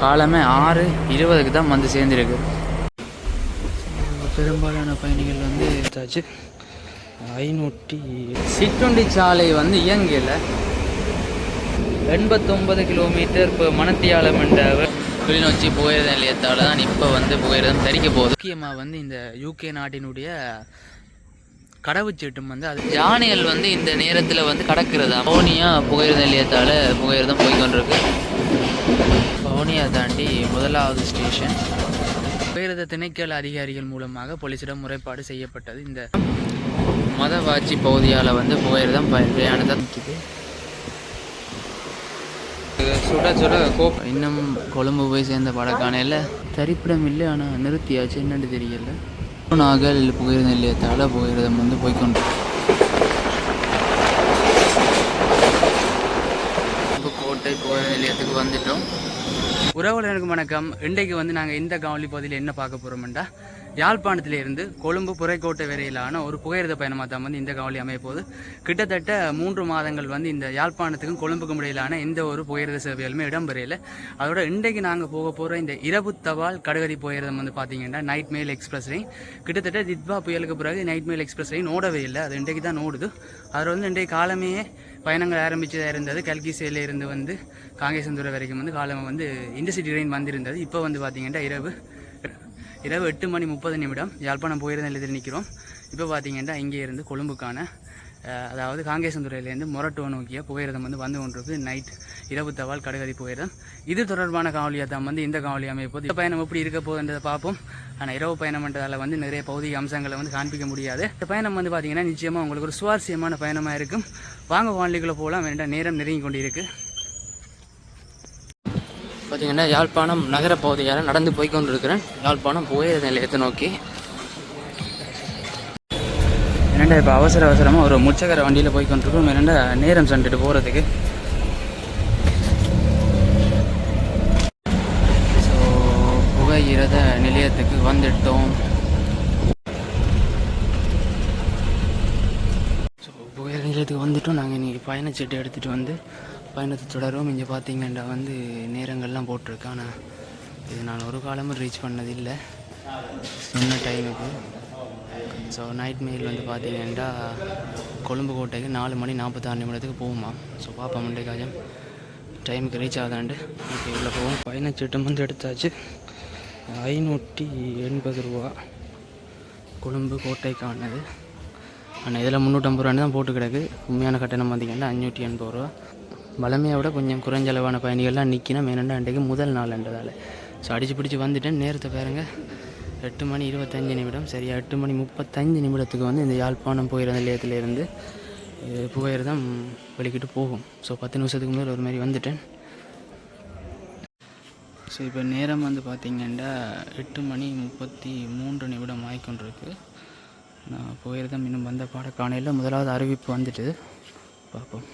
காலமே 6:20 தான் வந்து சேர்ந்துருக்கு. பெரும்பாலான பயணிகள் வந்து எடுத்தாச்சு. 500 சிற்றுண்டி சாலை வந்து இயங்கல. 89 கிலோமீட்டர் இப்போ மணத்தியாலம் என்ற கிளிநொச்சி புகையிரத நிலையத்தால் தான் இப்போ வந்து புகையிரதம் தரிக்க போகுது. முக்கியமாக வந்து இந்த UK நாட்டினுடைய கடவுச்சீட்டும் வந்து அது யானைகள் வந்து இந்த நேரத்தில் வந்து கடக்கிறதா. பவுனியா புகையிரத நிலையத்தால் புகையிரதம் போய்கொண்டிருக்கு. பவுனியா தாண்டி முதலாவது ஸ்டேஷன். புகையிரத திணைக்கள அதிகாரிகள் மூலமாக போலீசிடம் முறைப்பாடு செய்யப்பட்டது. இந்த மதவாச்சி பகுதியால் வந்து புகையிரதம் பிரயாணத்தை நிற்கிது. சுட சுட இன்னும் கொழும்பு போய் சேர்ந்த படக்கானையில் தரிப்பிடம் இல்லை. ஆனால் நிறுத்தியாச்சு, என்னென்னு தெரியல. நாகல் புகையிரத நிலையத்தால் புகையிரதம் வந்து போய்கொண்டு கோட்டை புகையிரத நிலையத்துக்கு வந்துட்டோம். உறவுகளுக்கு வணக்கம். இன்றைக்கு வந்து நாங்கள் இந்த காவலி பகுதியில் என்ன பார்க்க போகிறோம்டா, யாழ்ப்பாணத்திலிருந்து கொழும்பு புரைக்கோட்டை வரையிலான ஒரு புகையிரத பயணமாக தான் வந்து இந்த காவலி அமைய போகுது. கிட்டத்தட்ட 3 மாதங்கள் வந்து இந்த யாழ்ப்பாணத்துக்கும் கொழும்புக்கும் இடையிலான எந்த ஒரு புகையிரத சேவைகளுமே இடம்பெறையில். அதோட இன்றைக்கு நாங்கள் போக போகிற இந்த இரவு தபால் கடுகதி புகையிரதம் வந்து பார்த்தீங்கன்னா நைட் மெயில் எக்ஸ்பிரஸ் ட்ரெயின். கிட்டத்தட்ட தித்வா புயலுக்கு பிறகு நைட் மெயில் எக்ஸ்பிரஸ் ட்ரெயின் ஓடவே இல்லை. அது இன்றைக்கு தான் ஓடுது. அதில் வந்து இன்றைக்கு காலமே பயணங்கள் ஆரம்பிச்சதாக இருந்தது. கல்கிசையில் இருந்து வந்து காங்கேசந்துறை வரைக்கும் வந்து காலம் வந்து இன்டர்சிட்டி ட்ரெயின் வந்திருந்தது. இப்போ வந்து பார்த்தீங்கன்னா இரவு 8:30 யாழ்ப்பாணம் புகையிரத நிலையத்தில் நிற்கிறோம். இப்போ பார்த்தீங்கன்னா இங்கே இருந்து கொழும்புக்கான அதாவது காங்கேசந்துறையிலேருந்து மொரட்டுவ நோக்கிய புகையிரதம் வந்து கொண்டிருக்கு. நைட் இரவு தவால் கடுகதி புகையிரதம். இது தொடர்பான காவலியாக தான் வந்து இந்த காவலி அமைய போது. இந்த பயணம் எப்படி இருக்க போகுதுன்றதை பார்ப்போம். ஆனால் இரவு பயணம்ன்றதால் வந்து நிறைய பகுதி அம்சங்களை வந்து காண்பிக்க முடியாது. இந்த பயணம் வந்து பார்த்தீங்கன்னா நிச்சயமாக உங்களுக்கு ஒரு சுவாரஸ்யமான பயணமாக இருக்கும். வாங்க வானிலைக்குள்ளே போகலாம். வேண்டாம், நேரம் நெருங்கி கொண்டு இருக்கு. பார்த்தீங்கன்னா யாழ்ப்பாணம் நகர பகுதியால் நடந்து போய்கொண்டிருக்கிறேன். யாழ்ப்பாணம் புகையிரத நிலையத்தை நோக்கி. என்னென்னா இப்போ அவசரமாக ஒரு முச்சக்கர வண்டியில் போய்கொண்டிருக்கோம். என்னென்னா நேரம் சென்றுட்டு போகிறதுக்கு. ஸோ புகையிரத நிலையத்துக்கு வந்துட்டோம். ஸோ புகையிரத நிலையத்துக்கு வந்துட்டோம். நாங்கள் இன்றைக்கி பயணச்சீட்டு எடுத்துகிட்டு வந்து பயணத்தை தொடரும். இங்கே பார்த்தீங்கன்னா வந்து நேரங்கள்லாம் போட்டிருக்கு. ஆனால் இது நான் ஒரு காலமும் ரீச் பண்ணதில்லை சொன்ன டைமுக்கு. ஸோ நைட் மெயில் வந்து பார்த்தீங்கன்னா கொழும்பு கோட்டைக்கு 4:46 போகுமா. ஸோ பார்ப்போம் இன்றைக்காச்சும் டைமுக்கு ரீச் ஆகுதாண்டு. ஓகே, உள்ளே போவோம். பயணச்சீட்டம் வந்து எடுத்தாச்சு. 580 ரூபா கொழும்பு கோட்டைக்கானது. ஆனால் இதில் 350 தான் போட்டு கிடக்கு. உண்மையான கட்டணம் பார்த்தீங்கன்னா 580 ரூபா. வளமையை விட கொஞ்சம் குறைஞ்சளவான பயணிகள்லாம் நிற்கினா மேனண்டா அன்றைக்கு முதல் நாள்ன்றதால். ஸோ அடித்து பிடிச்சி வந்துட்டேன். நேரத்தை பாருங்கள், 8:25. சரியா 8:35 வந்து இந்த யாழ்ப்பாணம் புகையிரத நிலையத்திலேருந்து புகையிரதம் வெளிக்கிட்டு போகும். ஸோ 10 நிமிஷத்துக்கு முதல் ஒரு மாதிரி வந்துட்டேன். ஸோ இப்போ நேரம் வந்து பார்த்திங்கன்னா 8:33 ஆகிக்கொண்டிருக்கு. நான் புகையிரதம் இன்னும் வந்த பாடக்காணையில் முதலாவது அறிவிப்பு வந்துட்டு பார்ப்போம்.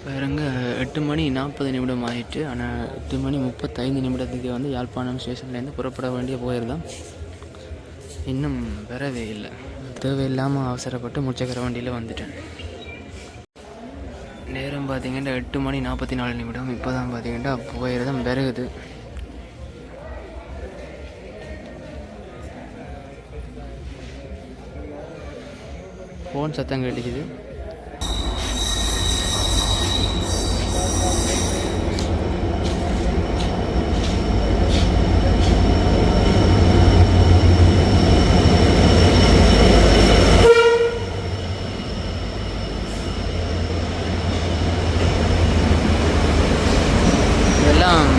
பாருங்க 8:40 ஆகிட்டு. ஆனால் 8:35 வந்து யாழ்ப்பாணம் ஸ்டேஷன்லேருந்து புறப்பட வேண்டிய புகையிரதம் இன்னும் வரவே இல்லை. தேவையில்லாமல் அவசரப்பட்டு முச்சக்கர வண்டியில் வந்துட்டேன். நேரம் பார்த்திங்கன்னா 8:44. இப்போ தான் பார்த்திங்கன்னா புகையிரதம் வருகுது. ஃபோன் சத்தம் கேட்டுக்குது.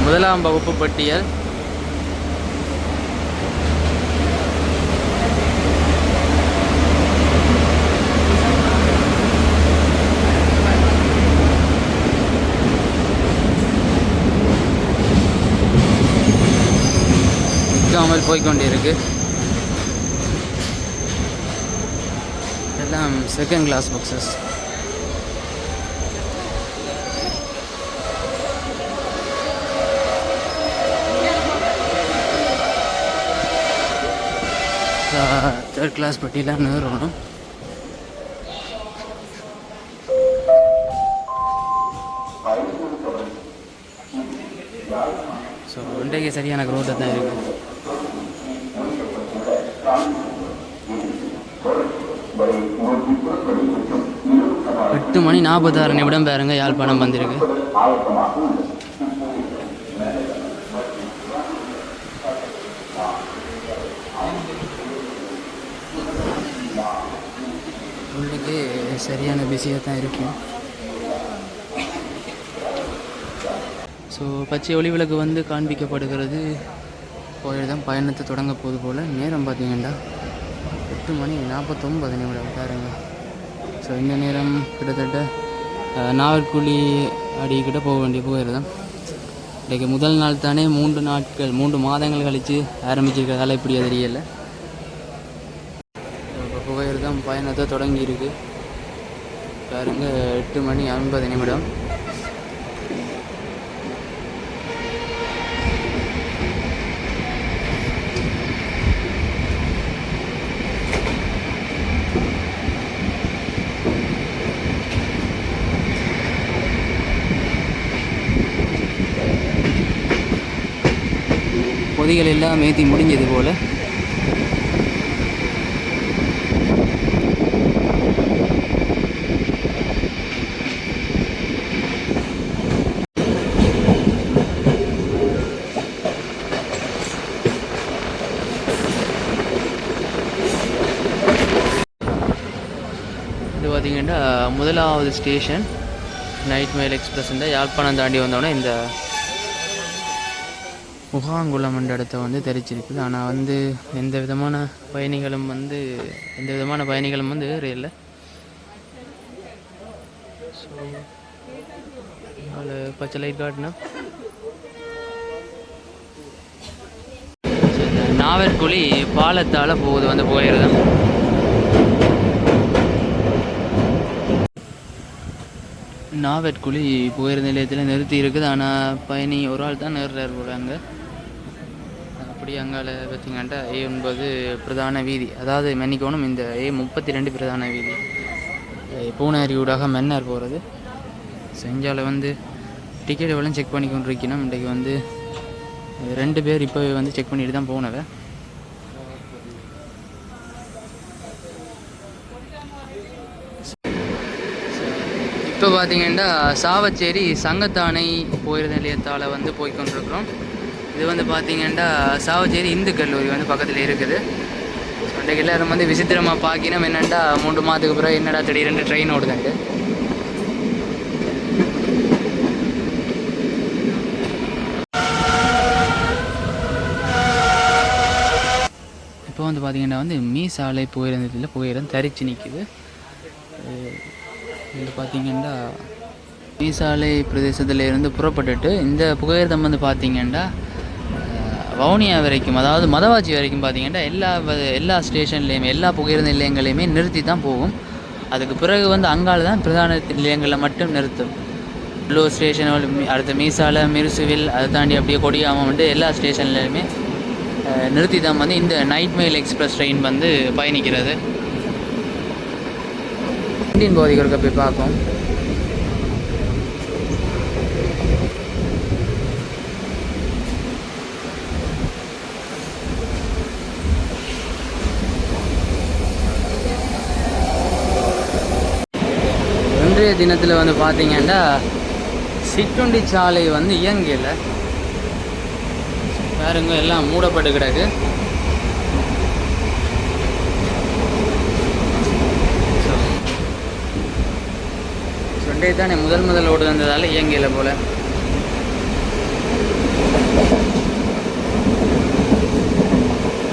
முதலாம் வகுப்பு பட்டியல். நிற்காமல் போய்கொண்டிருக்கு. எல்லாம் second class boxes. Third class பட்டியெலாம் நேரணும். ஸோ இன்றைக்கு சரியான க்ரோத்தை தான் இருக்குது. 8:46 பாருங்க யாழ்ப்பாணம் வந்திருக்கு. உள்ளுக்கு சரியான பிஸியாக தான் இருக்கும். ஸோ பச்சை ஒளி விளக்கு வந்து காண்பிக்கப்படுகிறது. போயில்தான் பயணத்தை தொடங்க போது போல். நேரம் பார்த்தீங்கன்னா 8:49 பாருங்க. ஸோ இந்த நேரம் கிட்டத்தட்ட நாவற்குழி அடிக்கிட்ட போக வேண்டிய போயிடுதான். இன்றைக்கு முதல் நாள் தானே, 3 மாதங்கள் கழித்து ஆரம்பிச்சிருக்கிறதால இப்படி தெரியலை. இப்போ புகையில்தான் பயணத்தை தொடங்கியிருக்கு பாருங்க. 8:50. பொதிகள் எல்லாம் மேத்தி முடிஞ்சது போல். இது பார்த்திங்கன்னா முதலாவது ஸ்டேஷன் நைட் மெயில் எக்ஸ்பிரஸ். இந்த யாழ்ப்பாணம் தாண்டி வந்தோடனே இந்த முகாங்குளம் என்ற இடத்த வந்து தெரிச்சிருக்குது. ஆனால் வந்து எந்த விதமான பயணிகளும் வந்து ஏற. ஸோ அதில் பச்சை லைட் காட்டினா நாவற்குழி பாலத்தால் போகுது வந்து போயிடுது. நாவற்குழி புகையிர நிலையத்தில் நிறுத்தி இருக்குது. ஆனால் பயணி ஒரு ஆள் தான் நேர்றார் போல. அங்கே அப்படி அங்கால பார்த்திங்கன்னா A9 பிரதான வீதி, அதாவது மன்னிக்கணும், இந்த A32 பிரதான வீதி பூனாரி ஊடாக மன்னார் போகிறது. செஞ்சால வந்து டிக்கெட் எவ்வளோ செக் பண்ணி கொண்டு இருக்கணும். இன்றைக்கு வந்து 2 பேர் இப்போவே வந்து செக் பண்ணிட்டு தான் போனவ. இப்போ பார்த்திங்கன்னா சாவச்சேரி சங்கத்தானை புகையிர நிலையத்தால் வந்து போய்கொண்டிருக்கிறோம். இது வந்து பார்த்திங்கன்னா சாவச்சேரி இந்து கல்லூரி வந்து பக்கத்தில் இருக்குது. இன்றைக்கு எல்லோரும் வந்து விசித்திரமாக பார்க்கணும். என்னென்னா 3 மாதத்துக்கு பிறகு என்னடா திடீரென்று ட்ரெயின் ஓடுதுன்ட்டு. இப்போ வந்து பார்த்திங்கன்னா வந்து மீசாலை புகையிர நிலையத்தில் புகையிரம் தரிச்சு நிற்குது. இது பார்த்திங்கன்னா மீசாலை பிரதேசத்தில் இருந்து புறப்பட்டுட்டு இந்த புகையிரதம் வந்து பார்த்திங்கன்னா வவுனியா வரைக்கும், அதாவது மதவாச்சி வரைக்கும் பார்த்திங்கன்னா எல்லா ஸ்டேஷன்லேயுமே எல்லா புகையிர நிலையங்களையுமே நிறுத்தி தான் போகும். அதுக்கு பிறகு வந்து அங்கால தான் பிரதான நிலையங்களில் மட்டும் நிறுத்தும். உள்ளூர் ஸ்டேஷன், அடுத்த மீசாலை, மிருசுவில், அதை தாண்டி அப்படியே கொடியாமம் வந்து எல்லா ஸ்டேஷன்லேயுமே நிறுத்தி தான் வந்து இந்த நைட் மெயில் எக்ஸ்பிரஸ் ட்ரெயின் வந்து பயணிக்கிறது. இந்தியன் போதிகளுக்கு போய் பார்ப்போம். இன்றைய தினத்தில் வந்து பார்த்திங்கன்னா சிற்றுண்டி சாலை வந்து இயங்கலை பாருங்க, எல்லாம் மூடப்பட்டு கிடக்கு. சண்டே தானே முதல் ஓடு வந்ததால் இயங்கலை போல்.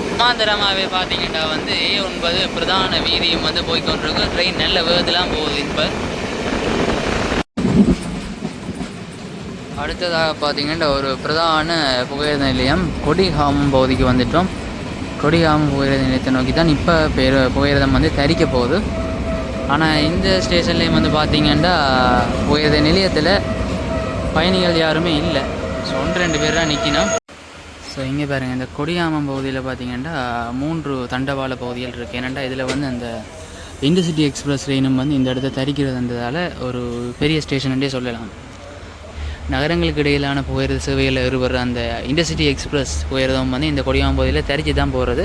சமாந்தரமாகவே பார்த்தீங்கன்னா வந்து A9 பிரதான வீதியும் வந்து போய்கொண்டிருக்கு. ட்ரெயின் நல்ல வேகத்தெலாம் போகுது. இப்போ அடுத்ததாக பார்த்தீங்கன்னா ஒரு பிரதான புகையிர நிலையம் கொடிகாமம் பகுதிக்கு வந்துட்டோம். கொடிகாமம் புகையிர நிலையத்தை நோக்கி தான் இப்போ புகையிரதம் வந்து தரிக்க போகுது. ஆனால் இந்த ஸ்டேஷன்லேயும் வந்து பார்த்திங்கன்னா புகையிர நிலையத்தில் பயணிகள் யாருமே இல்லை. ஸோ 1-2 பேர் தான் நிற்கணும். ஸோ இங்கே பாருங்கள், இந்த கொடியாமம் பகுதியில் பார்த்திங்கன்னா 3 தண்டவாள பகுதிகள் இருக்குது. ஏன்னாண்டா இதில் வந்து அந்த இன்டர்சிட்டி எக்ஸ்பிரஸ் ட்ரெயினும் வந்து இந்த இடத்த தரிக்கிறதுன்றதால ஒரு பெரிய ஸ்டேஷன்ன்றே சொல்லலாம். நகரங்களுக்கு இடையிலான புகையிரத சேவையில் இருவர் அந்த இன்டர்சிட்டி எக்ஸ்பிரஸ் புகையிரதம் வந்து இந்த கொடியாம்பகுதியில் தெரிஞ்சு தான் போகிறது.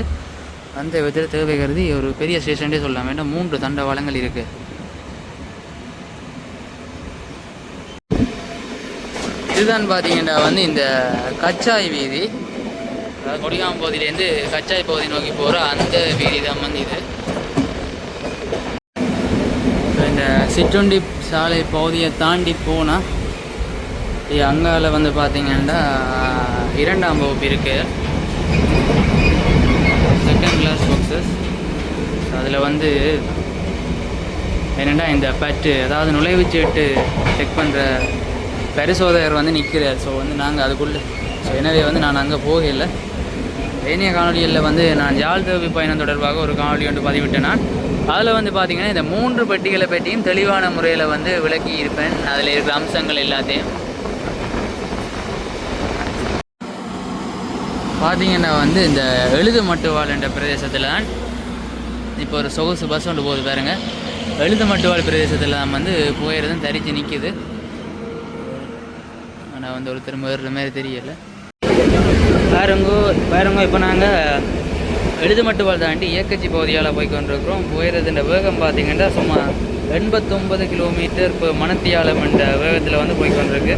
அந்த விதத்தில் தேவை கருதி ஒரு பெரிய ஸ்டேஷன்டே சொல்லலாம். வேண்டாம் 3 தண்டவாளங்கள் இருக்குது. இதுதான் பார்த்தீங்கன்னா வந்து இந்த கச்சாய் வீதி, கொடியாம்பகுதியிலேருந்து கச்சாய் பகுதி நோக்கி போகிற அந்த வீதி தான் வந்து இது. இந்த சிற்றுண்டி சாலை பகுதியை தாண்டி போனால் அங்கால வந்து பார்த்தீங்கன்னா 2ஆம் வகுப்பு இருக்குது, செகண்ட் கிளாஸ் பாக்ஸஸ். அதில் வந்து என்னென்னா இந்த பட்டு, அதாவது நுழைவுச்சீட்டு செக் பண்ணுற பரிசோதகர் வந்து நிற்கிறார். ஸோ வந்து நாங்கள் அதுக்குள்ளே, ஸோ எனவே வந்து நான் அங்கே போகலை. ஏனைய காணொலிகளில் வந்து நான் யாழ் தேவி பயணம் தொடர்பாக ஒரு காணொலி ஒன்று பதிவிட்டேன். நான் அதில் வந்து பார்த்திங்கன்னா இந்த 3 பெட்டிகளை பற்றியும் தெளிவான முறையில் வந்து விளக்கி இருப்பேன். அதில் இருக்கிற அம்சங்கள் எல்லாத்தையும் பார்த்திங்கன்னா வந்து இந்த எழுது மட்டுவாள் என்ற பிரதேசத்தில் தான் இப்போ ஒரு சொகுசு பஸ் ஒன்று போகுது பாருங்கள். எழுது மட்டுவாள் பிரதேசத்தில் தான் வந்து புகையிரதம் தரித்து நிற்கிது. ஆனால் வந்து ஒரு திரும்ப வர்ற மாதிரி தெரியலை. பாருங்க இப்போ நாங்கள் எழுது மட்டுவாள் தாண்டி இயக்கச்சி பகுதியால் போய் கொண்டிருக்கிறோம். புகையிரதுன்ற வேகம் பார்த்திங்கன்னா சும்மா 89 கிலோமீட்டர் இப்போ மணத்தியாலம் என்ற வேகத்தில் வந்து போய் கொண்டிருக்கு.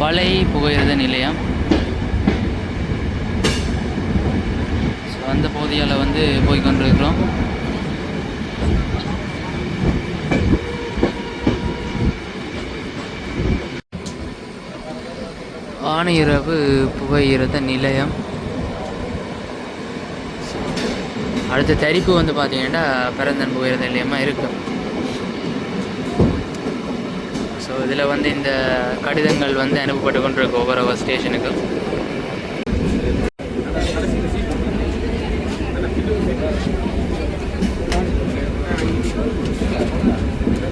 பழைய புகையிரத நிலையம். ஸோ அந்த பகுதியால் வந்து போய் கொண்டிருக்கிறோம். ஆணையரவு புகையிரத நிலையம். அடுத்த தரிப்பு வந்து பார்த்தீங்கன்னா பரந்தன் புகையிரத நிலையமாக இருக்குது. ஸோ இதில் வந்து இந்த கடிதங்கள் வந்து அனுப்பப்பட்டு கொண்டிருக்கு ஒவ்வொரு ஸ்டேஷனுக்கு.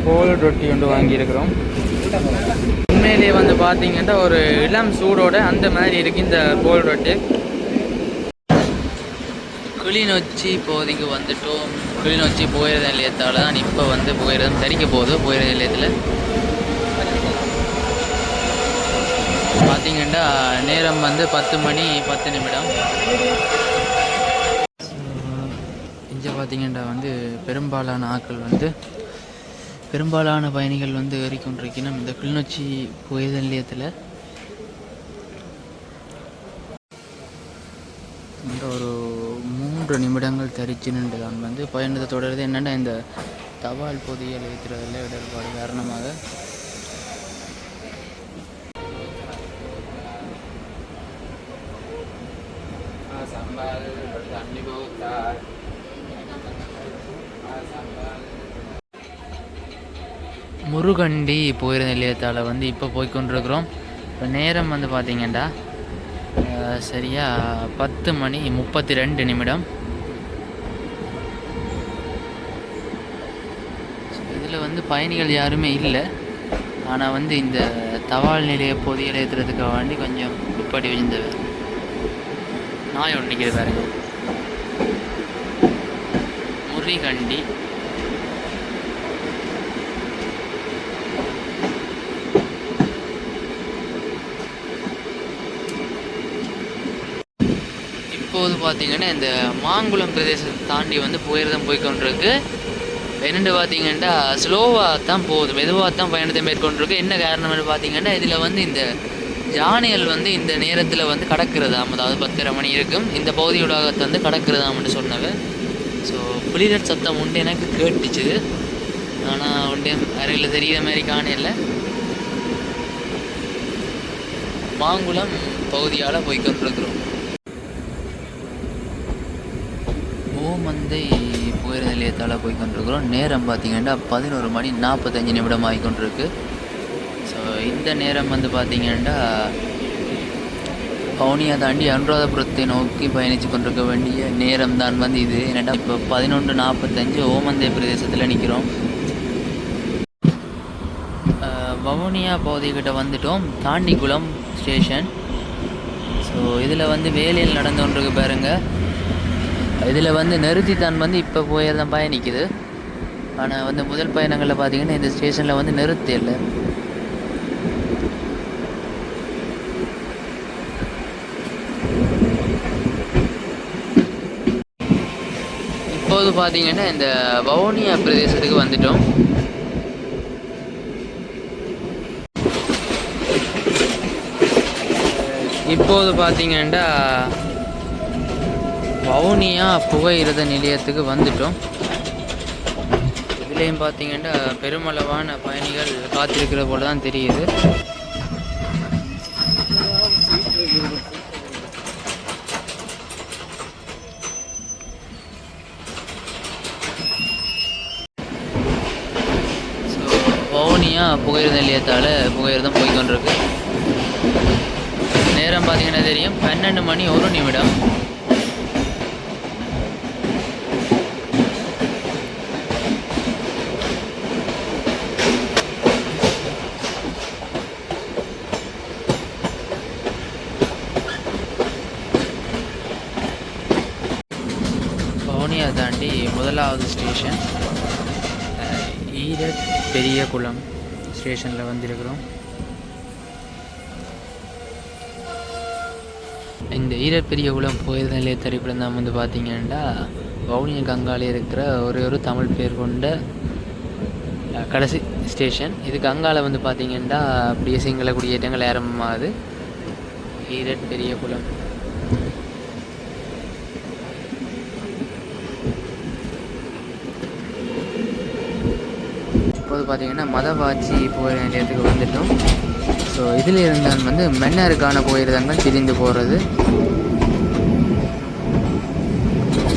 கோல் ரொட்டி ஒன்று வாங்கியிருக்கிறோம். உண்மையிலேயே வந்து பார்த்தீங்கன்னா ஒரு இளம் சூடோட அந்த மாதிரி இருக்குது இந்த கோல் ரொட்டி. கிளிநொச்சி பகுதிக்கு வந்துட்டோம். கிளிநொச்சி புகையிரத நிலையத்தால் தான் இப்போ வந்து புகையிரதம் தரிக்க போகுது. புகையிரத நிலையத்தில் பார்த்தீங்கன்னா நேரம் வந்து 10 மணி 10 நிமிடம். இங்கே பார்த்தீங்கன்னா வந்து பெரும்பாலான பயணிகள் வந்து ஏறிக்கொண்டிருக்கணும் இந்த கிளிநொச்சி புகையிரத நிலையத்தில். இந்த ஒரு 3 நிமிடங்கள் தரிச்சு நின்று தான் வந்து பயணத்தை தொடருது. என்னென்னா இந்த தபால் பொதியல் ஏற்றுறதில் இடர்பாடு காரணமாக முருகண்டி புகையிரத நிலையத்தால் வந்து இப்போ போய்கொண்டிருக்கிறோம். இப்போ நேரம் வந்து பார்த்திங்கன்னா சரியாக 10 மணி 32 நிமிடம். இதில் வந்து பயணிகள் யாருமே இல்லை. ஆனால் வந்து இந்த தபால் நிலைய பொதியல் ஏற்றுறதுக்காக வேண்டி கொஞ்சம் இப்படி இந்த நாய் ஒன்று நிற்கிறது பாருங்க. முருகண்டி இப்போது பார்த்திங்கன்னா இந்த மாங்குளம் பிரதேசத்தை தாண்டி வந்து புகையிரதம் போய்கொண்டிருக்கு. என்னென்னு பார்த்தீங்கன்னா ஸ்லோவாக தான் போகுது, மெதுவாக தான் பயணத்தை மேற்கொண்டிருக்கு. என்ன காரணம்னு பார்த்தீங்கன்னா இதில் வந்து இந்த யானைகள் வந்து இந்த நேரத்தில் வந்து கடக்கிறதாம், அதாவது 10:30 மணி இருக்கும் இந்த பகுதியோட வந்து கடக்கிறதாம்னு சொன்னவ. ஸோ புலிரட் சத்தம் உண்டு எனக்கு கேட்டுச்சு. ஆனால் உண்டே அறையில் தெரிகிற மாதிரி காணையில் மாங்குளம் பகுதியால் போய்கொண்டிருக்கிறோம். ஓமந்தை புகையிரத நிலையத்தால் போய்கொண்டிருக்கிறோம். நேரம் பார்த்திங்கன்னா 11 மணி 45 நிமிடம் ஆகிக்கொண்டிருக்கு. ஸோ இந்த நேரம் வந்து பார்த்திங்கன்னா பவுனியா தாண்டி அனுராதபுரத்தை நோக்கி பயணித்து கொண்டிருக்க வேண்டிய நேரம் தான் வந்து இது. என்னென்னா இப்போ 11:45 ஓமந்தை பிரதேசத்தில் நிற்கிறோம். வவுனியா பகுதிக்கிட்ட வந்துட்டோம். தாண்டிக்குளம் ஸ்டேஷன். ஸோ இதில் வந்து வேலையில் நடந்து கொண்டிருக்கு பாருங்கள். இதில் வந்து நிறுத்தி தான் வந்து இப்போ போயிருந்தான் பயணிக்குது. ஆனால் வந்து முதல் பயணங்களில் பார்த்தீங்கன்னா இந்த ஸ்டேஷனில் வந்து நிறுத்தி இல்லை. இப்போது பார்த்தீங்கன்னா இந்த வவுனியா பிரதேசத்துக்கு வந்துட்டோம். இப்போது பார்த்தீங்கன்னா வவுனியா புகையிரத நிலையத்துக்கு வந்துட்டோம். இதுலேயும் பார்த்தீங்கன்னா பெருமளவான பயணிகள் காத்திருக்கிற போல தான் தெரியுது. வவுனியா புகையிரத நிலையத்தால் புகையிரதம் போய்கொண்டிருக்கு. நேரம் பார்த்தீங்கன்னா தெரியும் 12:01. வவுனியா தாண்டி முதலாவது ஸ்டேஷன் ஈரட் பெரியகுளம் ஸ்டேஷனில் வந்திருக்கிறோம். இந்த ஈரட் பெரியகுளம் புகையிரத நிலைய திரைப்படம் தான் வந்து பார்த்தீங்கன்னா வவுனியா கங்காலே இருக்கிற ஒரு தமிழ் பேர் கொண்ட கடைசி ஸ்டேஷன். இதுக்கு அங்கால வந்து பார்த்தீங்கன்னா அப்படியே சிங்கள குடியேற்றங்கள் ஆரம்பமாகுது. ஈரட் பெரியகுளம். இப்போது பார்த்தீங்கன்னா மதவாச்சி புகையிரத நிலையத்துக்கு வந்துட்டோம். ஸோ இதில் இருந்தால் வந்து மன்னருக்கான புகையிரதங்கள் திரிந்து போகிறது.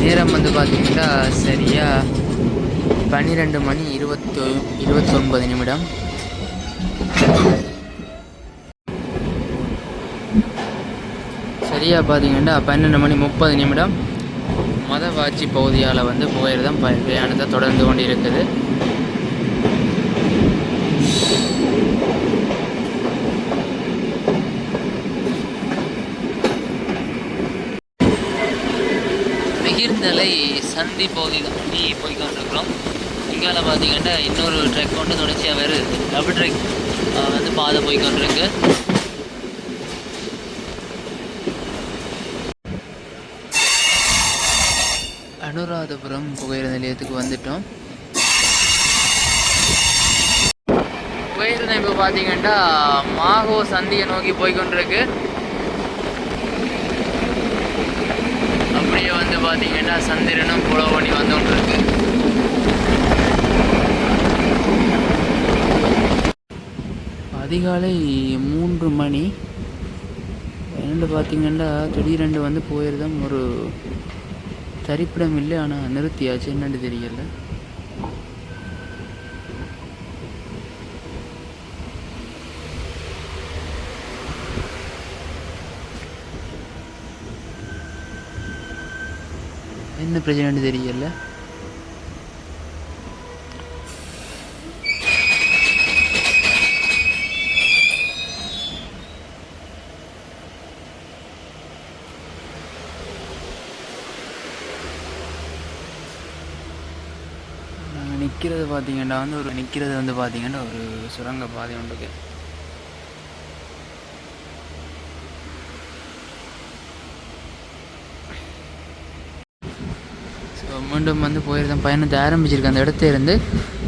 நேரம் வந்து பார்த்தீங்கன்னா சரியாக 12:29. சரியாக பார்த்தீங்கன்னா 12:30 மதவாச்சி பகுதியால் வந்து புகையிரதம் பிரயாணத்தை தொடர்ந்து கொண்டு இருக்குது. நீர்நிலை சந்தி பகுதி தாண்டி போய்கொண்டிருக்கிறோம். இங்கால பார்த்தீங்கன்னா இன்னொரு ட்ரெக் கொண்டு தொடர்ச்சியாக வருது. டபுள் ட்ரெக் வந்து பாதை போய்கொண்டிருக்கு. அனுராதபுரம் புகையிரத நிலையத்துக்கு வந்துட்டோம். புகையிரதம் இப்போ பார்த்தீங்கன்னா மாகோ சந்தியை நோக்கி போய்கொண்டிருக்கு. அப்படியே வந்து பார்த்தீங்கன்னா சந்திரனும் ஃபாலோ பண்ணி வந்துகிட்ருக்கு. அதிகாலை 3 மணி. என்னென்னு பார்த்தீங்கன்னா திடீரென்று வந்து போயிருந்தோம். ஒரு தரிப்பிடம் இல்லை, ஆனால் நிறுத்தியாச்சு. என்னென்னு தெரியல. என்ன பிரச்சனைன்னு தெரியல. நாங்கள் நிற்கிறது பார்த்தீங்கன்னா ஒரு சுரங்க பாதை ஒன்றுக்கு. மீண்டும் வந்து போயிருந்தேன். பயணத்தை ஆரம்பிச்சிருக்கேன் அந்த இடத்துல இருந்து.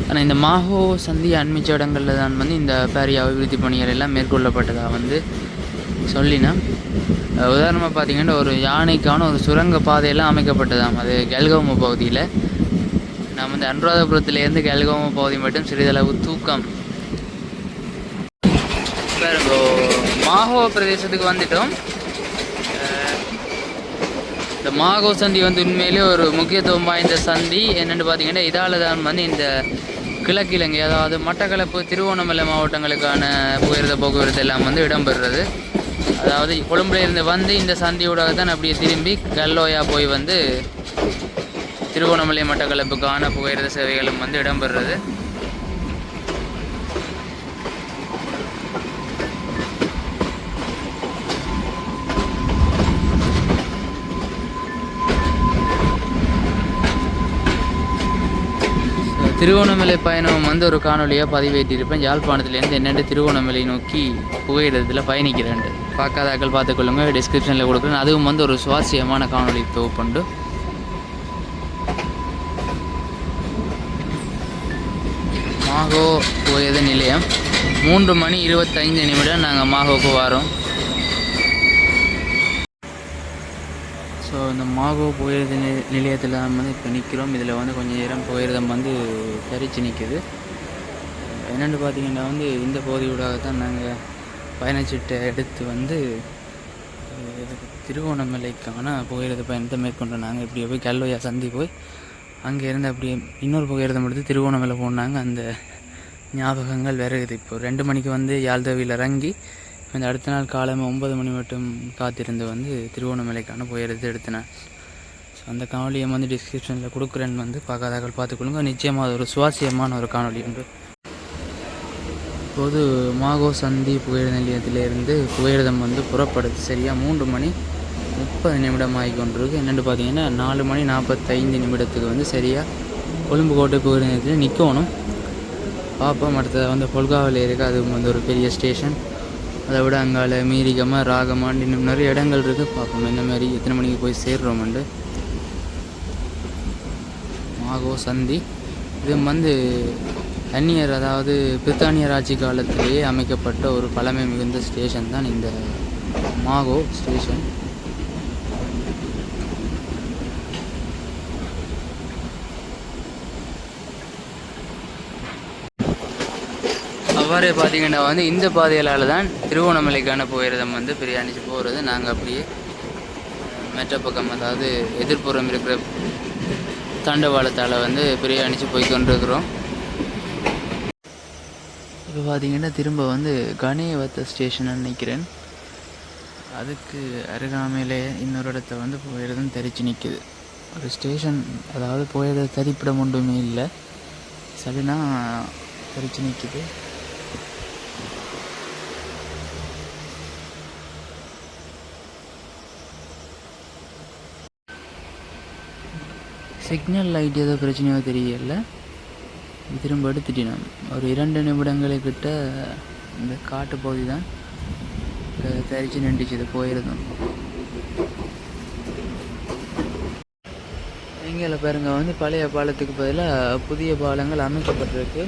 ஆனால் இந்த மாஹோ சந்தி அண்மிச்ச இடங்களில் தான் வந்து இந்த பாரிய அபிவிருத்தி பணிகள் எல்லாம் மேற்கொள்ளப்பட்டதாக வந்து சொல்லினேன். உதாரணமாக பார்த்தீங்கன்னா ஒரு யானைக்கான ஒரு சுரங்க பாதையெல்லாம் அமைக்கப்பட்டதாம். அது கெல்கோமோ பகுதியில். நாம் வந்து அனுராதபுரத்துலேருந்து கெல்கோமோ பகுதி மட்டும் சிறிதளவு தூக்கம். மாஹோ பிரதேசத்துக்கு வந்துட்டோம். இந்த மாகோ சந்தி வந்து உண்மையிலே ஒரு முக்கியத்துவம் வாய்ந்த சந்தி. என்னென்னு பார்த்தீங்கன்னா இதால் தான் வந்து இந்த கிழக்கிழங்கை, அதாவது மட்டக்களப்பு, திருவோணமலை மாவட்டங்களுக்கான போக்குவரத்து எல்லாம் வந்து இடம்பெறுறது. அதாவது கொழும்புல இருந்து வந்து இந்த சந்தியோட தான் அப்படியே திரும்பி கல்லோயா போய் வந்து திருவோணமலை மட்டக்களப்புக்கான புகையிரத சேவைகளும் வந்து இடம்பெறுறது. திருவோணமலை பயணம் வந்து ஒரு காணொலியாக பதிவேற்றிருப்பேன். யாழ்ப்பாணத்துலேருந்து என்னென்று திருவோணமலை நோக்கி புகையிரத்தில் பயணிக்கிறேன். பார்க்காதாக்கள் பார்த்துக்கொள்ளுங்க, டிஸ்கிரிப்ஷனில் கொடுக்குறேன். அதுவும் வந்து ஒரு சுவாரஸ்யமான காணொலி தொகுப்புண்டு. மாகோ புகையிரத நிலையம் 3:25 நாங்கள் மாகோவுக்கு வரோம். ஸோ இந்த மாகோ புகையிரத நிலையத்தில் வந்து இப்போ நிற்கிறோம். இதில் வந்து கொஞ்சம் நேரம் புகையிரதம் வந்து தரிச்சு நிற்குது. என்னென்னு பார்த்தீங்கன்னா வந்து இந்த பகுதியூடாகத்தான் நாங்கள் பயணச்சீட்டை எடுத்து வந்து திருவோணமலைக்கான புகையிரத பயணத்தை மேற்கொண்டோம். நாங்கள் இப்படியே போய் கல்வையா சந்தி போய் அங்கே இருந்து அப்படியே இன்னொரு புகையிரதம் எடுத்து திருவோணமலை போனாங்க. அந்த ஞாபகங்கள் வேறு இது. இப்போ 2 மணிக்கு வந்து யாழ்தவியில் இறங்கி இந்த அடுத்த நாள் காலையில் 9 மணி மட்டும் காத்திருந்து வந்து திருவோணமலைக்கான புகையிரதத்தை எடுத்தினேன். ஸோ அந்த காணொலியை வந்து டிஸ்கிரிப்ஷனில் கொடுக்குறேன்னு வந்து பார்க்காதாக்கள் பார்த்துக்கொள்ளுங்க. நிச்சயமாக அது ஒரு சுவாரஸ்யமான ஒரு காணொலி உண்டு. இப்போது மாகோ சந்தி புகையிரத நிலையத்திலேருந்து புகையிரதம் வந்து புறப்படுது. சரியாக 3:30 ஆகி கொண்டிருக்கு. என்னென்னு பார்த்தீங்கன்னா 4:45 வந்து சரியாக கொழும்பு கோட்டை புகையிரத நிலையத்தில் நிற்கணும். பார்ப்போம். அடுத்தது வந்து பொல்காவில் இருக்குது. அது வந்து ஒரு பெரிய ஸ்டேஷன். அதை விட அங்கால மீரிகமாக ராகமான் இன்னும் நிறைய இடங்கள் இருக்குது. பார்ப்போம் என்ன மாதிரி எத்தனை மணிக்கு போய் சேர்றோம்ண்டு. மாகோ சந்தி இது வந்து அந்நியர், அதாவது பிரித்தானியர் ஆட்சி காலத்திலேயே அமைக்கப்பட்ட ஒரு பழமை மிகுந்த ஸ்டேஷன் தான் இந்த மாகோ ஸ்டேஷன். அவ்வாறே பார்த்தீங்கன்னா வந்து இந்த பாதைகளால் தான் திருவோணமலைக்கான புகையிரதம் வந்து பிரயாணிச்சு போகிறது. நாங்கள் அப்படியே மெட்ட பக்கம், அதாவது எதிர்ப்புறம் இருக்கிற தண்டவாளத்தால் வந்து பிரயாணிச்சு போய் கொண்டிருக்கிறோம். இப்போ பார்த்தீங்கன்னா திரும்ப வந்து கணேவத்த ஸ்டேஷன் நினைக்கிறேன். அதுக்கு அருகாமையிலே இன்னொரு இடத்த வந்து புகையிரதம் தரிச்சு நிற்குது. ஒரு ஸ்டேஷன், அதாவது புகையிரத தரிப்பிடம் ஒன்றுமே இல்லை, சரினா தரிச்சு நிற்குது. சிக்னல் லைட் ஏதோ பிரச்சனையோ தெரியல. திரும்ப எடுத்துட்டேன். ஒரு 2 நிமிடங்களுக்கிட்ட இந்த காட்டு பகுதி தான் தரிச்சு நின்றுச்சு போயிருந்தோம். எங்களை பாருங்க வந்து பழைய பாலத்துக்கு பதிலாக புதிய பாலங்கள் அமைக்கப்பட்டிருக்கு.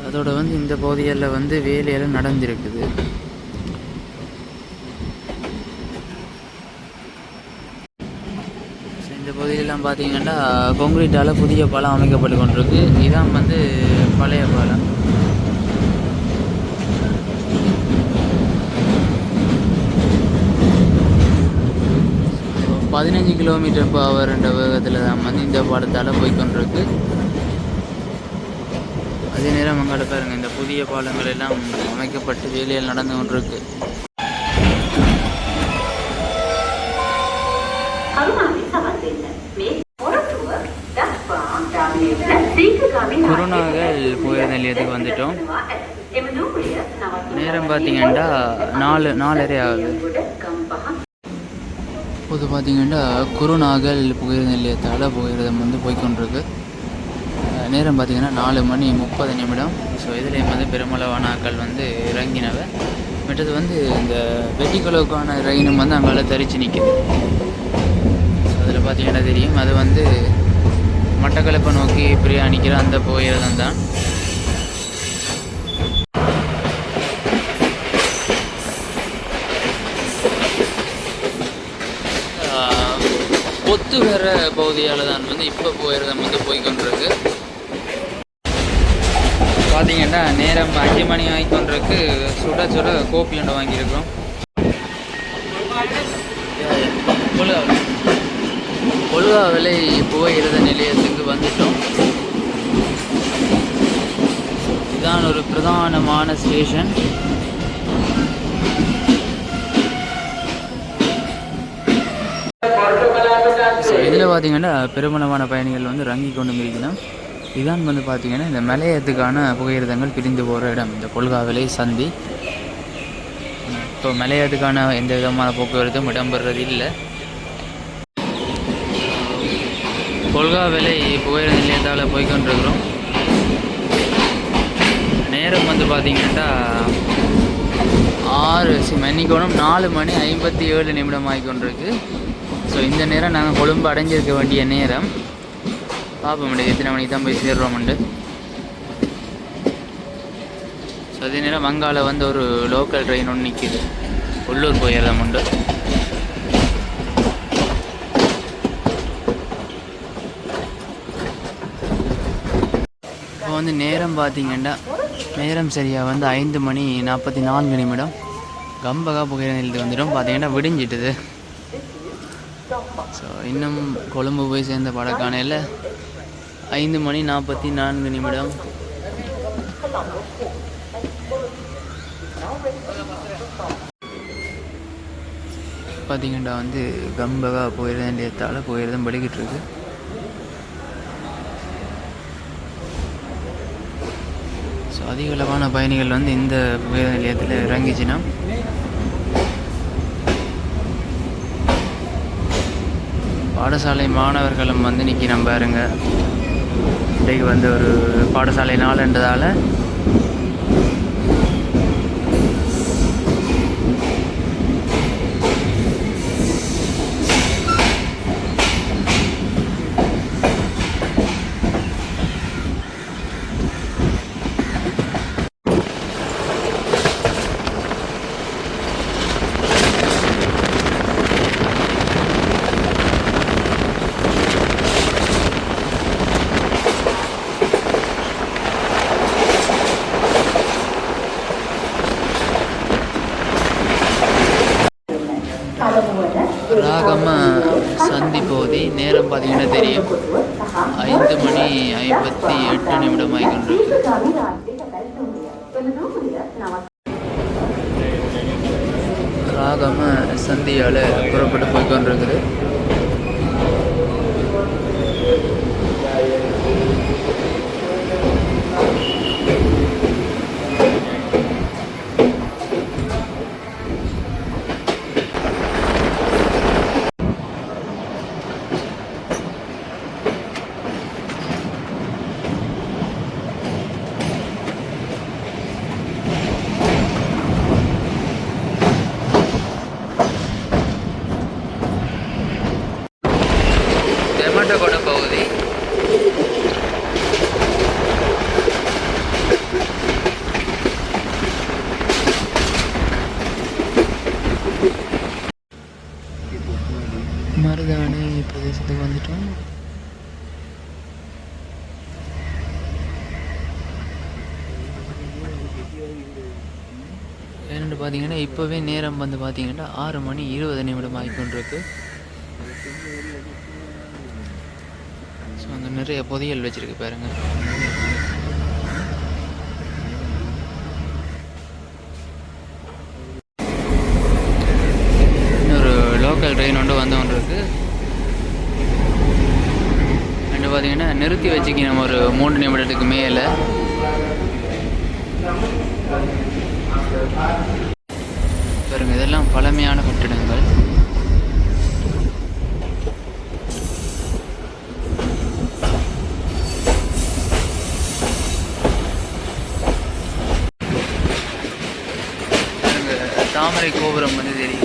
அதோட வந்து இந்த பகுதிகளில் வந்து வேலையெல்லாம் நடந்திருக்குது. இந்த பகுதியெல்லாம் பார்த்தீங்கன்னா கான்கிரீட்டால் புதிய பாலம் அமைக்கப்பட்டு கொண்டிருக்கு. இதான் வந்து பழைய பாலம். So, 15 km/h என்ற வேகத்தில் தான் வந்து இந்த பாலத்தால் போய்கொண்டிருக்கு. அதே நேரம் அங்கால பாருங்க, இந்த புதிய பாலங்கள் எல்லாம் அமைக்கப்பட்டு வேலையில் நடந்து கொண்டிருக்கு. குருநாகல் புகையிரத நிலையத்துக்கு வந்துட்டோம். நேரம் பார்த்தீங்கன்னா 4:30 ஆகுது. இப்போது பார்த்தீங்கன்னா குருநாகல் புகையிரத நிலையத்தால் புகையிரதம் வந்து போய்கொண்டிருக்கு. நேரம் பார்த்தீங்கன்னா 4:30. ஸோ இதுலேயும் வந்து பெருமளவான ஆக்கள் வந்து இறங்கினவை. மற்றது வந்து இந்த வெட்டிக்குளவுக்கான ரயிலும் வந்து அங்கால தரிச்சு நிற்கிது. ஸோ அதில் பார்த்தீங்கன்னா தெரியும், அது வந்து மட்டக்களப்பை நோக்கி பிரயாணிக்கிற அந்த புகையிரதம் தான். பொத்துகர பகுதியால் தான் வந்து இப்போ புகையிரதம் வந்து போய்கொண்டிருக்கு. பார்த்தீங்கன்னா நேரம் 5 மணி ஆகிக்கொண்டிருக்கு. சுட சுட கோப்பி ஒன்று வாங்கியிருக்கிறோம். பொல்காவிலை புகையிரத நிலையத்துக்கு வந்துட்டோம். இதுதான் ஒரு பிரதானமான ஸ்டேஷன். ஸோ இதில் பார்த்தீங்கன்னா பெருமளவான பயணிகள் வந்து இறங்கி கொண்டு இருக்கணும். இதான் வந்து பார்த்திங்கன்னா இந்த மலையத்துக்கான புகையிரதங்கள் பிரிந்து போகிற இடம், இந்த பொல்காவிலை சந்தி. இப்போ மலையத்துக்கான எந்த விதமான போக்குவரத்தும் இடம்பெறது இல்லை. கொல்காவிலை புகையிரத நிலையத்தால் போய்கொண்டிருக்கிறோம். நேரம் வந்து பார்த்திங்கன்னா 4 மணி 57 நிமிடம் ஆகிக்கொண்டிருக்கு. ஸோ இந்த நேரம் நாங்கள் கொழும்பு அடைஞ்சிருக்க வேண்டிய நேரம். பார்ப்போம் முடியாது எத்தனை மணிக்கு தான் போய் சேர்றோம்ண்டு. ஸோ அதே நேரம் வங்காள வந்து ஒரு லோக்கல் ட்ரெயின் ஒன்று நிற்கிது, உள்ளூர் போயிடுறோம் உண்டு. இப்போ வந்து நேரம் பார்த்திங்கன்னா நேரம் சரியாக வந்து 5 மணி 44 நிமிடம். கம்பகா புகையிர நிலையத்துக்கு வந்துடும். பார்த்திங்கன்னா விடிஞ்சிட்டுது. ஸோ இன்னும் கொழும்பு போய் சேர்ந்த படக்கானையில் 5 மணி 44 நிமிடம். பார்த்திங்கன்னா வந்து கம்பகா புகையிர நிலையத்தால் புகையிரதம் படிக்கிட்டு இருக்கு. ஸோ அதிக அளவான பயணிகள் வந்து இந்த புகையிர நிலையத்தில் இறங்கிச்சுன்னா பாடசாலை மாணவர்களும் வந்து நிற்கிறோம் பாருங்க. இன்றைக்கு வந்து ஒரு பாடசாலை நாள்ன்றதால ராகம சந்தி போதி. நேரம் பார்த்தீங்கன்னா தெரியும் 5 மணி 58 நிமிடம் ஆகிக்கொண்டிருக்கு. ராகம சந்தியால் புறப்பட்டு போய்கொண்டிருக்குது. தெமட்டகொட பகுதி. மருதாணி பிரதேசத்துக்கு வந்துட்டோம். ஏன்னு பார்த்தீங்கன்னா இப்போவே நேரம் வந்து பார்த்தீங்கன்னா 6 மணி 20 நிமிடம் ஆகிக்கொண்டிருக்கு. ஸோ அங்கே நிறைய பொதியல் வச்சுருக்கு பாருங்க. இன்னொரு லோக்கல் ட்ரெயின் ஒன்று வந்து ஒன்று இருக்குது. ரெண்டு பார்த்தீங்கன்னா நிறுத்தி வச்சுக்கி நம்ம ஒரு 3 நிமிடத்துக்கு மேலே. பாருங்க இதெல்லாம் பழமையான கட்டிடங்கள். தாமரை கோபுரம் வந்து தெரியும்.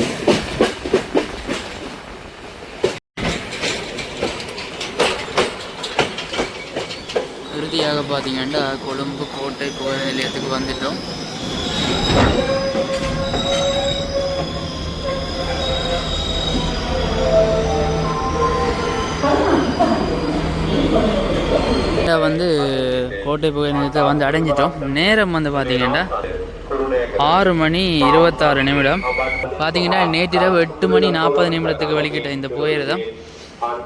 இறுதியாக பார்த்தீங்கன்னா கொழும்பு கோட்டை புகையிரத நிலையத்துக்கு வந்துட்டோம். வந்து கோட்டை புகையிரத நிலையத்தை வந்து அடைஞ்சிட்டோம். நேரம் வந்து பார்த்தீங்கன்னா 6 மணி 26 நிமிடம். பார்த்தீங்கன்னா நேற்றிரவு 8 மணி 40 நிமிடத்துக்கு வெளிக்கிட்ட இந்த புகையிரதம்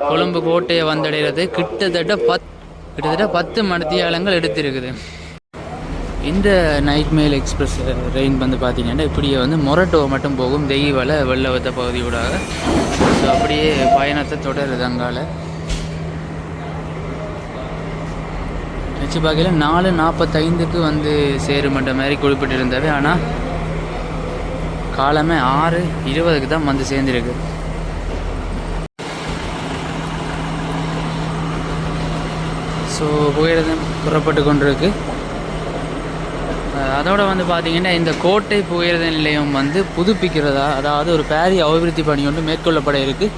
கொழும்பு கோட்டையை வந்தடைகிறது கிட்டத்தட்ட 10 மணித்தியாலங்கள் எடுத்திருக்குது. இந்த நைட் மெயில் எக்ஸ்பிரஸ் ட்ரெயின் வந்து பார்த்தீங்கன்னா இப்படியே வந்து மொரட்டோ மட்டும் போகும் தெய்வல வெள்ளவத்த பகுதியூடாக. ஸோ அப்படியே பயணத்தை தொடருது. அங்கால வச்சு பார்க்கல 4:45 வந்து சேருமன்ற மாதிரி குறிப்பிட்டிருந்தது. ஆனால் காலமே 6:20 தான் வந்து சேர்ந்துருக்கு. ஸோ புகையிரதம் புறப்பட்டு கொண்டிருக்கு. அதோடு வந்து பார்த்திங்கன்னா இந்த கோட்டை புகையிரத நிலையம் வந்து புதுப்பிக்கிறதா, அதாவது ஒரு பாரிய அபிவிருத்தி பணி ஒன்று மேற்கொள்ளப்பட இருக்குது.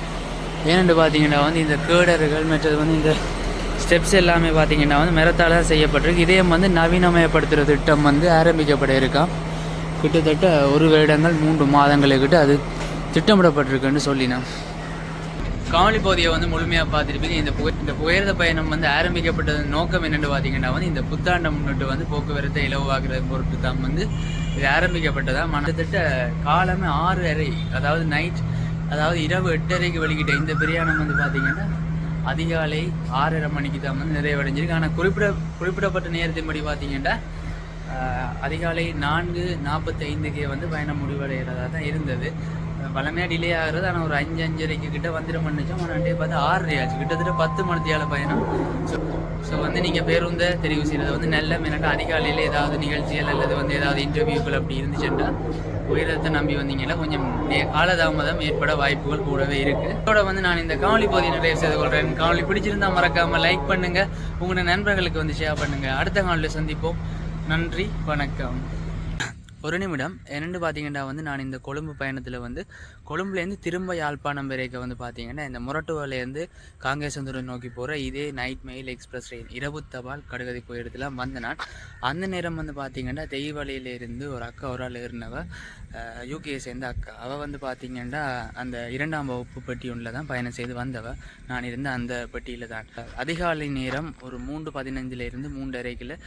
ஏனென்று பார்த்திங்கன்னா வந்து இந்த கேடர்கள் மற்றது வந்து இந்த ஸ்டெப்ஸ் எல்லாமே பார்த்திங்கன்னா வந்து மரத்தால் தான் செய்யப்பட்டிருக்கு. இதே வந்து நவீனமயப்படுத்துகிற திட்டம் வந்து ஆரம்பிக்கப்பட இருக்கான். கிட்டத்தட்ட 1 வருடங்கள் 3 மாதங்களுக்கிட்ட அது திட்டமிடப்பட்டிருக்குன்னு சொல்லினேன். காவலி பகுதியை வந்து முழுமையாக பார்த்துருப்பீங்க. இந்த புகையிரத பயணம் வந்து ஆரம்பிக்கப்பட்டது நோக்கம் என்னென்னு பார்த்தீங்கன்னா வந்து இந்த புத்தாண்டை முன்னிட்டு வந்து போக்குவரத்தை இலவாக்குற பொருட்டு தான் வந்து இது ஆரம்பிக்கப்பட்டதா. கிட்டத்தட்ட காலமே 6:30, அதாவது நைட், அதாவது இரவு 8:30க்கு வெளிக்கிட்ட இந்த பிரயாணம் வந்து பார்த்தீங்கன்னா அதிகாலை 6:30 மணிக்கு தான் வந்து நிறைவடைஞ்சிருக்கு. ஆனால் குறிப்பிடப்பட்ட நேரத்தின்படி பார்த்தீங்கன்னா அதிகாலை 4:45க்கே வந்து பயணம் முடிவடைகிறதா தான் இருந்தது. பழமையாக டிலே ஆகிறது. ஆனால் ஒரு 5:30க்கு கிட்ட வந்துடும் பண்ணிச்சோம். ஆனால் பார்த்து 6:30 ஆச்சு. கிட்டத்தட்ட 10 மணித்தியால பயணம். ஸோ வந்து நீங்கள் பேருந்தை தெரிவு செய்கிறது வந்து நல்ல மின்னட்டு அதிகாலையில் ஏதாவது நிகழ்ச்சிகள் அல்லது வந்து ஏதாவது இன்டர்வியூக்கள் அப்படி இருந்துச்சுன்னா உயரத்தை நம்பி வந்தீங்கன்னா கொஞ்சம் காலதாமதம் ஏற்பட வாய்ப்புகள் கூடவே இருக்குது. இதோட வந்து நான் இந்த காணொலி பகுதியை நிறைய செய்து கொள்கிறேன். காணொலி பிடிச்சிருந்தால் மறக்காமல் லைக் பண்ணுங்கள், உங்களோட நண்பர்களுக்கு வந்து ஷேர் பண்ணுங்கள். அடுத்த காணொலியில் சந்திப்போம். நன்றி, வணக்கம். ஒரு நிமிடம். என்னென்னு பார்த்தீங்கன்னா வந்து நான் இந்த கொழும்பு பயணத்தில் வந்து கொழும்புலேருந்து திரும்ப யாழ்ப்பாணம் வரைக்கும் வந்து பார்த்தீங்கன்னா இந்த முரட்டுவாலேருந்து காங்கேசந்துரம் நோக்கி போகிற இதே நைட் மெயில் எக்ஸ்பிரஸ் ட்ரெயின் இரவு தபால் கடுகதி போயிடத்துல வந்த நான். அந்த நேரம் வந்து பார்த்தீங்கன்னா தெய்வலையிலேருந்து ஒரு அக்கா ஒரு ஆள் ஏறினவ, யூகே சேர்ந்த அக்கா. அவள் வந்து பார்த்தீங்கன்னா அந்த 2ஆம் வகுப்பு பெட்டி ஒன்றில் தான் பயணம் செய்து வந்தவ. நான் இருந்த அந்த பெட்டியில் தான். அதிகாலை நேரம் ஒரு 3:15 3:30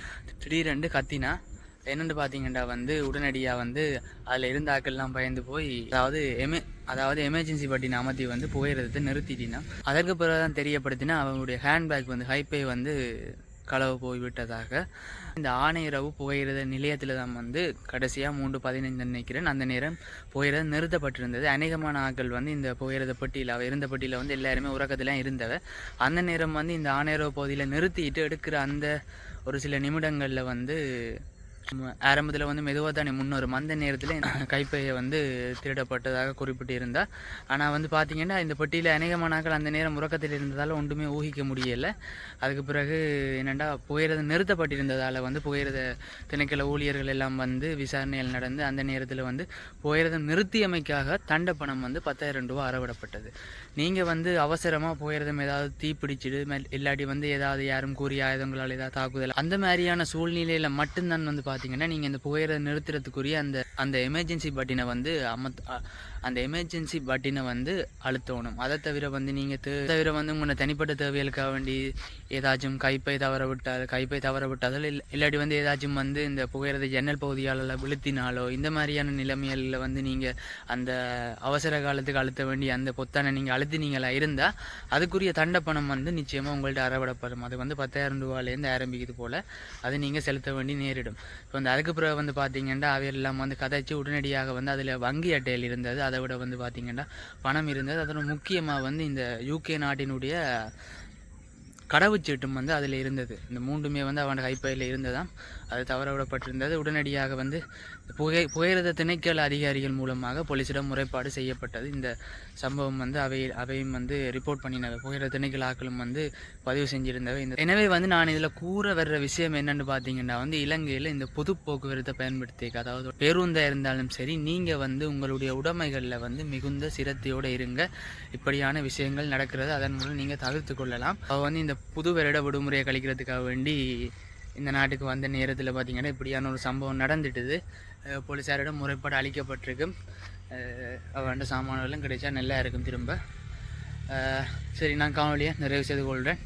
திடீரென்று கத்தினா. என்னென்னு பார்த்தீங்கன்னா வந்து உடனடியாக வந்து அதில் இருந்த ஆக்கள்லாம் பயந்து போய் அதாவது எமர்ஜென்சி பட்டினை அமர்த்தி வந்து புகையிரதத்தை நிறுத்திட்டினா. அதற்கு பிறகு தான் தெரியப்படுத்தினா அவங்களுடைய ஹேண்ட்பேக் வந்து ஹைப்பே வந்து களவு போய்விட்டதாக. இந்த ஆணையரவு புகையிரத நிலையத்தில் தான் வந்து கடைசியாக 3:15 நினைக்கிறேன் அந்த நேரம் புகையிரதம் நிறுத்தப்பட்டிருந்தது. அநேகமான ஆக்கள் வந்து இந்த புகையிரத பெட்டியில் இருந்த பெட்டியில் வந்து எல்லாருமே உறக்கத்திலாம் இருந்தவ. அந்த நேரம் வந்து இந்த ஆணையரவு பகுதியில் நிறுத்திட்டு எடுக்கிற அந்த ஒரு சில நிமிடங்களில் வந்து ஆரம்பத்தில் வந்து மெதுவாக தானே முன்னோரும் அந்த நேரத்தில் கைப்பையை வந்து திருடப்பட்டதாக குறிப்பிட்டு இருந்தால். ஆனால் வந்து பார்த்திங்கன்னா இந்த பெட்டியில் அநேகமானாக்கள் அந்த நேரம் உறக்கத்தில் இருந்ததால் ஒன்றுமே ஊகிக்க முடியலை. அதுக்கு பிறகு என்னென்னா புகையிரதம் நிறுத்தப்பட்டிருந்ததால் வந்து புகையிரத திணைக்கள ஊழியர்கள் எல்லாம் வந்து விசாரணைகள் நடந்து அந்த நேரத்தில் வந்து புகையிரதம் நிறுத்தியமைக்காக தண்ட பணம் வந்து 10,000 ரூபா அறவிடப்பட்டது. நீங்கள் வந்து அவசரமாக புகையிரதம் ஏதாவது தீப்பிடிச்சிடு இல்லாட்டி வந்து ஏதாவது யாரும் கூறிய ஆயுதங்களால் ஏதாவது தாக்குதல் அந்த மாதிரியான சூழ்நிலையில் மட்டும்தான் வந்து பார்த்தீங்கன்னா நீங்கள் இந்த புகையிரதம் நிறுத்துறதுக்குரிய அந்த எமர்ஜென்சி பட்டினை வந்து அந்த எமர்ஜென்சி பட்டினை வந்து அழுத்தணும். அதை தவிர வந்து நீங்கள் வந்து உங்களை தனிப்பட்ட தேவைகளுக்காக வேண்டி ஏதாச்சும் கைப்பை தவற விட்டாலோ இல்லாட்டி வந்து ஏதாச்சும் வந்து இந்த புகையிரத ஜன்னல் பகுதியால் விழுத்தினாலோ இந்த மாதிரியான நிலைமைகளில் வந்து நீங்கள் அந்த அவசர காலத்துக்கு அழுத்த வேண்டிய அந்த பொத்தானை நீங்கள் அழுத்தினீங்களா இருந்தால் அதுக்குரிய தண்ட பணம் வந்து நிச்சயமாக உங்கள்கிட்ட அறவிடப்படும். அது வந்து 10,000 ரூபாயிலேருந்து ஆரம்பிக்குது போல். அது நீங்கள் செலுத்த வேண்டி நேரிடும். இப்போ வந்து அதுக்கு பிறகு வந்து பார்த்தீங்கன்னா அவையெல்லாம் வந்து கதைச்சி உடனடியாக வந்து அதில் வங்கி அட்டையில் இருந்தது. அதை விட வந்து பார்த்திங்கன்னா பணம் இருந்தது. அதோட முக்கியமாக வந்து இந்த யூகே நாட்டினுடைய கடவுச்சீட்டும் வந்து அதில் இருந்தது. இந்த 3மே வந்து அவனோட கைப்பையில் இருந்ததாம். அது தவற விடப்பட்டிருந்தது. உடனடியாக வந்து புகையிரத திணைக்கள அதிகாரிகள் மூலமாக போலீஸிடம் முறைப்பாடு செய்யப்பட்டது. இந்த சம்பவம் வந்து அவையும் வந்து ரிப்போர்ட் பண்ணினவை. புகையிரத திணைக்கள ஆக்களும் வந்து பதிவு செஞ்சுருந்தவை. எனவே வந்து நான் இதில் கூற வர்ற விஷயம் என்னென்னு பார்த்தீங்கன்னா வந்து இலங்கையில் இந்த பொது போக்குவரத்தை பயன்படுத்தி, அதாவது பேருந்தாக இருந்தாலும் சரி, நீங்கள் வந்து உங்களுடைய உடைமைகளில் வந்து மிகுந்த சிரத்தையோடு இருங்க. இப்படியான விஷயங்கள் நடக்கிறது. அதன் மூலம் நீங்கள் தவிர்த்து கொள்ளலாம். அவள் வந்து இந்த புது வருட விடுமுறையை கழிக்கிறதுக்காக வேண்டி இந்த நாட்டுக்கு வந்த நேரத்தில் பார்த்திங்கன்னா இப்படியான ஒரு சம்பவம் நடந்துட்டுது. போலீஸாரிடம் முறைப்பாடு அளிக்கப்பட்டிருக்கு. அவன்ட சாமான்களும் கிடைச்சா நல்லா இருக்கும் திரும்ப. சரி, நான் காணொலியை நிறைவு செய்து கொள்கிறேன்.